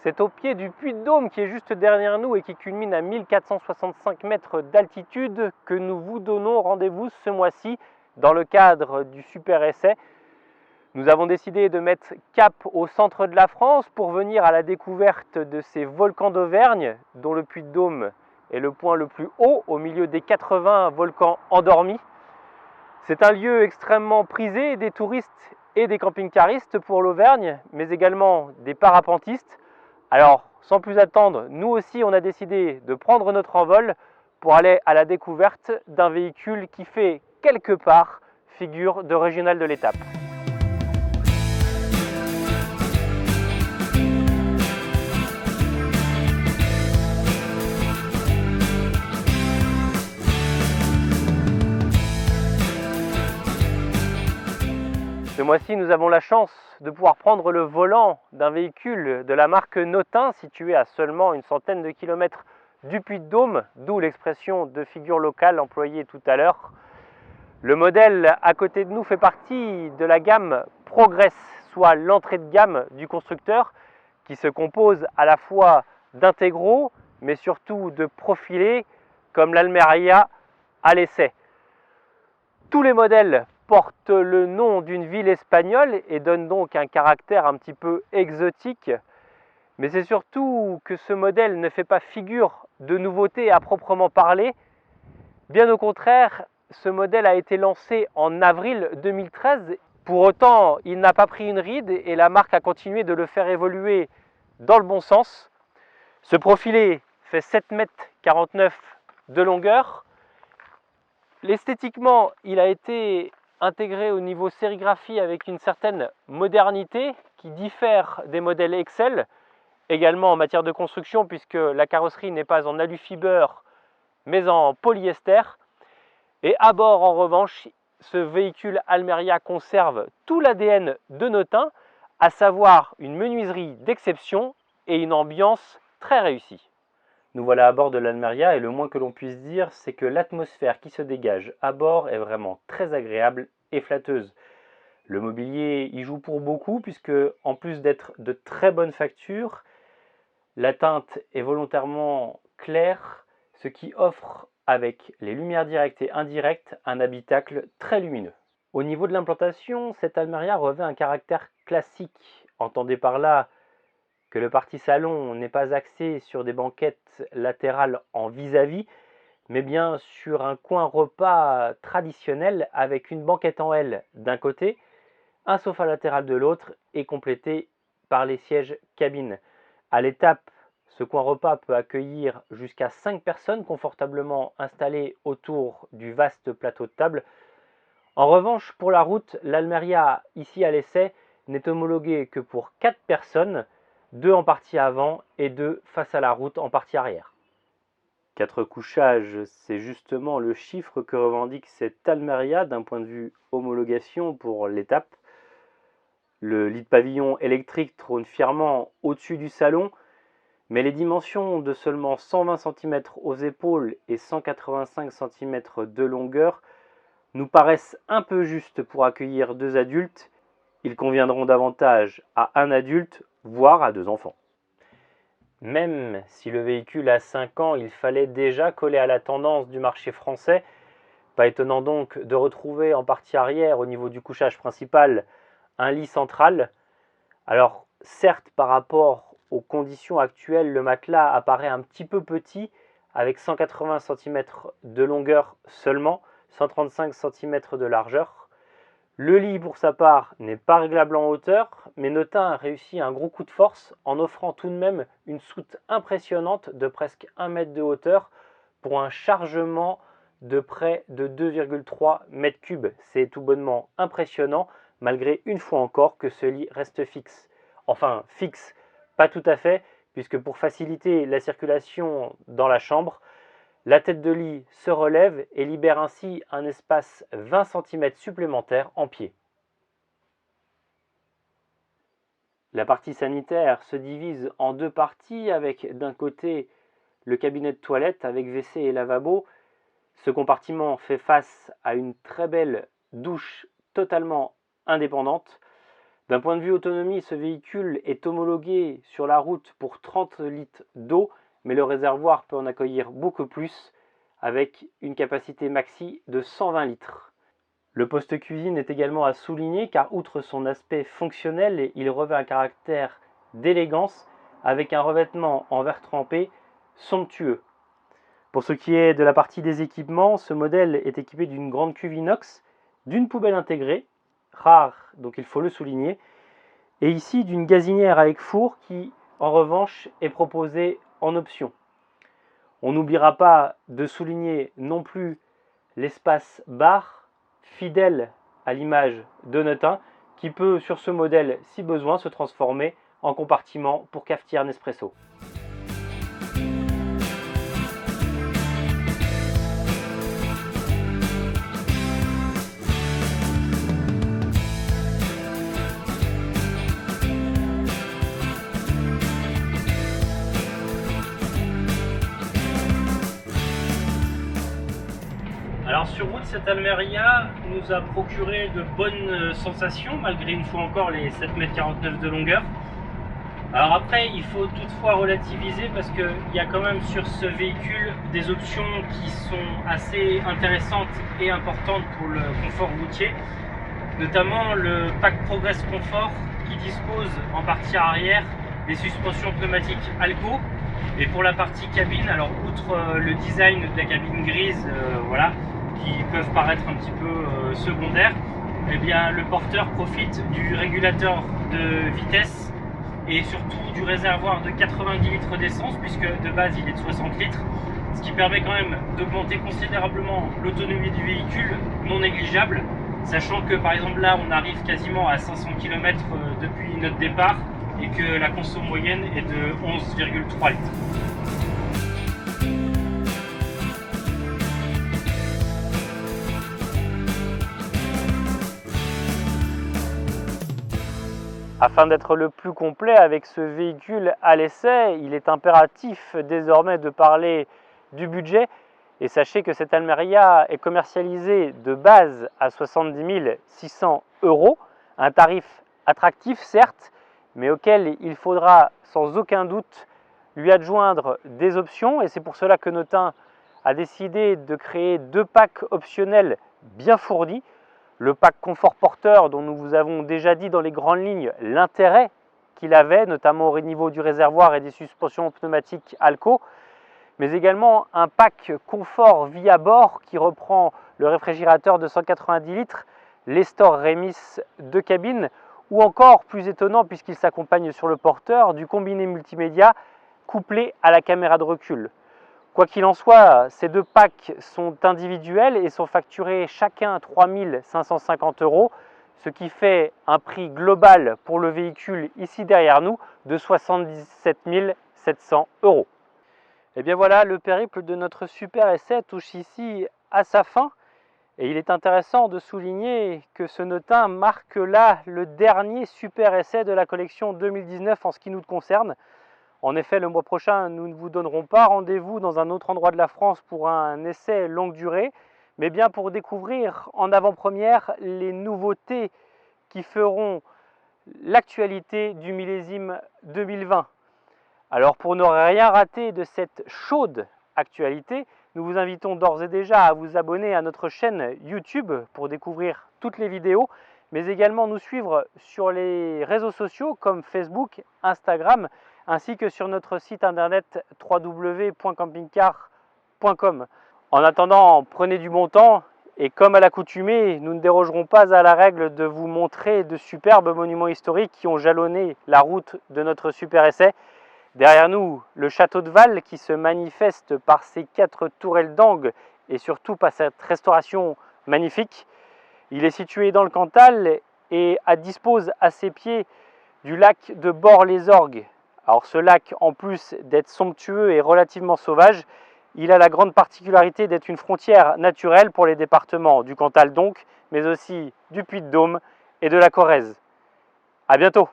C'est au pied du Puy de Dôme qui est juste derrière nous et qui culmine à 1465 mètres d'altitude que nous vous donnons rendez-vous ce mois-ci dans le cadre du Super Essai. Nous avons décidé de mettre cap au centre de la France pour venir à la découverte de ces volcans d'Auvergne, dont le Puy de Dôme est le point le plus haut au milieu des 80 volcans endormis. C'est un lieu extrêmement prisé des touristes et des camping-caristes pour l'Auvergne, mais également des parapentistes. Alors, sans plus attendre, nous aussi on a décidé de prendre notre envol pour aller à la découverte d'un véhicule qui fait quelque part figure de régional de l'étape. Ce mois-ci, nous avons la chance de pouvoir prendre le volant d'un véhicule de la marque Notin, situé à seulement une centaine de kilomètres du Puy de Dôme, d'où l'expression de figure locale employée tout à l'heure. Le modèle à côté de nous fait partie de la gamme Progress, soit l'entrée de gamme du constructeur, qui se compose à la fois d'intégraux, mais surtout de profilés, comme l'Almeria à l'essai. Tous les modèles portent le nom d'une ville espagnole et donnent donc un caractère un petit peu exotique. Mais c'est surtout que ce modèle ne fait pas figure de nouveauté à proprement parler. Bien au contraire, ce modèle a été lancé en avril 2013. Pour autant, il n'a pas pris une ride et la marque a continué de le faire évoluer dans le bon sens. Ce profilé fait 7,49 m de longueur. Esthétiquement, il a été intégré au niveau sérigraphie avec une certaine modernité qui diffère des modèles Excel, également en matière de construction puisque la carrosserie n'est pas en alu-fiber mais en polyester. Et à bord en revanche, ce véhicule Almeria conserve tout l'ADN de Notin, à savoir une menuiserie d'exception et une ambiance très réussie. Nous voilà à bord de l'Almeria et le moins que l'on puisse dire, c'est que l'atmosphère qui se dégage à bord est vraiment très agréable et flatteuse. Le mobilier y joue pour beaucoup puisque, en plus d'être de très bonne facture, la teinte est volontairement claire, ce qui offre, avec les lumières directes et indirectes, un habitacle très lumineux. Au niveau de l'implantation, cette Almeria revêt un caractère classique. Entendez par là que le parti salon n'est pas axé sur des banquettes latérales en vis-à-vis, mais bien sur un coin repas traditionnel avec une banquette en L d'un côté, un sofa latéral de l'autre et complété par les sièges cabines. À l'étape, ce coin repas peut accueillir jusqu'à 5 personnes confortablement installées autour du vaste plateau de table. En revanche, pour la route, l'Almeria, ici à l'essai, n'est homologuée que pour 4 personnes, 2 en partie avant et 2 face à la route en partie arrière. 4 couchages, c'est justement le chiffre que revendique cette Almeria d'un point de vue homologation pour l'étape. Le lit de pavillon électrique trône fièrement au-dessus du salon, mais les dimensions de seulement 120 cm aux épaules et 185 cm de longueur nous paraissent un peu justes pour accueillir 2 adultes. Ils conviendront davantage à un adulte, voire à 2 enfants. Même si le véhicule a 5 ans, il fallait déjà coller à la tendance du marché français. Pas étonnant donc de retrouver en partie arrière, au niveau du couchage principal, un lit central. Alors certes, par rapport aux conditions actuelles, le matelas apparaît un petit peu petit, avec 180 cm de longueur seulement, 135 cm de largeur. Le lit, pour sa part, n'est pas réglable en hauteur, mais Notin a réussi un gros coup de force en offrant tout de même une soute impressionnante de presque 1 mètre de hauteur pour un chargement de près de 2,3 mètres cubes. C'est tout bonnement impressionnant, malgré une fois encore que ce lit reste fixe. Enfin, fixe, pas tout à fait, puisque pour faciliter la circulation dans la chambre, la tête de lit se relève et libère ainsi un espace 20 cm supplémentaire en pied. La partie sanitaire se divise en 2 parties avec d'un côté le cabinet de toilette avec WC et lavabo. Ce compartiment fait face à une très belle douche totalement indépendante. D'un point de vue autonomie, ce véhicule est homologué sur la route pour 30 litres d'eau, mais le réservoir peut en accueillir beaucoup plus, avec une capacité maxi de 120 litres. Le poste cuisine est également à souligner car outre son aspect fonctionnel, il revêt un caractère d'élégance avec un revêtement en verre trempé somptueux. Pour ce qui est de la partie des équipements, ce modèle est équipé d'une grande cuve inox, d'une poubelle intégrée, rare donc il faut le souligner, et ici d'une gazinière avec four qui en revanche est proposée en option. On n'oubliera pas de souligner non plus l'espace bar, fidèle à l'image de Notin, qui peut sur ce modèle, si besoin, se transformer en compartiment pour cafetière Nespresso. Alors sur route, cette Almeria nous a procuré de bonnes sensations, malgré une fois encore les 7,49 m de longueur. Alors après, il faut toutefois relativiser parce qu'il y a quand même sur ce véhicule des options qui sont assez intéressantes et importantes pour le confort routier, notamment le pack Progress Confort qui dispose en partie arrière des suspensions pneumatiques Alco. Et pour la partie cabine, alors outre le design de la cabine grise, voilà, qui peuvent paraître un petit peu secondaires, eh bien le porteur profite du régulateur de vitesse et surtout du réservoir de 90 litres d'essence, puisque de base il est de 60 litres, ce qui permet quand même d'augmenter considérablement l'autonomie du véhicule, non négligeable, sachant que par exemple là on arrive quasiment à 500 km depuis notre départ et que la conso moyenne est de 11,3 litres. Afin d'être le plus complet avec ce véhicule à l'essai, il est impératif désormais de parler du budget. Et sachez que cette Almeria est commercialisée de base à 70 600 €, un tarif attractif certes, mais auquel il faudra sans aucun doute lui adjoindre des options. Et c'est pour cela que Notin a décidé de créer 2 packs optionnels bien fournis. Le pack confort porteur dont nous vous avons déjà dit dans les grandes lignes l'intérêt qu'il avait, notamment au niveau du réservoir et des suspensions pneumatiques Alco, mais également un pack confort vie à bord qui reprend le réfrigérateur de 190 litres, les stores Remis de cabine, ou encore plus étonnant puisqu'il s'accompagne sur le porteur du combiné multimédia couplé à la caméra de recul. Quoi qu'il en soit, ces 2 packs sont individuels et sont facturés chacun 3 550 €, ce qui fait un prix global pour le véhicule ici derrière nous de 77 700 €. Et bien voilà, le périple de notre super essai touche ici à sa fin. Et il est intéressant de souligner que ce Notin marque là le dernier super essai de la collection 2019 en ce qui nous concerne. En effet, le mois prochain, nous ne vous donnerons pas rendez-vous dans un autre endroit de la France pour un essai longue durée, mais bien pour découvrir en avant-première les nouveautés qui feront l'actualité du millésime 2020. Alors pour ne rien rater de cette chaude actualité, nous vous invitons d'ores et déjà à vous abonner à notre chaîne YouTube pour découvrir toutes les vidéos, mais également nous suivre sur les réseaux sociaux comme Facebook, Instagram, ainsi que sur notre site internet www.campingcar.com. En attendant, prenez du bon temps et comme à l'accoutumée, nous ne dérogerons pas à la règle de vous montrer de superbes monuments historiques qui ont jalonné la route de notre super essai. Derrière nous, le château de Val qui se manifeste par ses 4 tourelles d'angle et surtout par cette restauration magnifique. Il est situé dans le Cantal et dispose à ses pieds du lac de Bord-les-Orgues. Alors ce lac, en plus d'être somptueux et relativement sauvage, il a la grande particularité d'être une frontière naturelle pour les départements du Cantal donc, mais aussi du Puy-de-Dôme et de la Corrèze. À bientôt!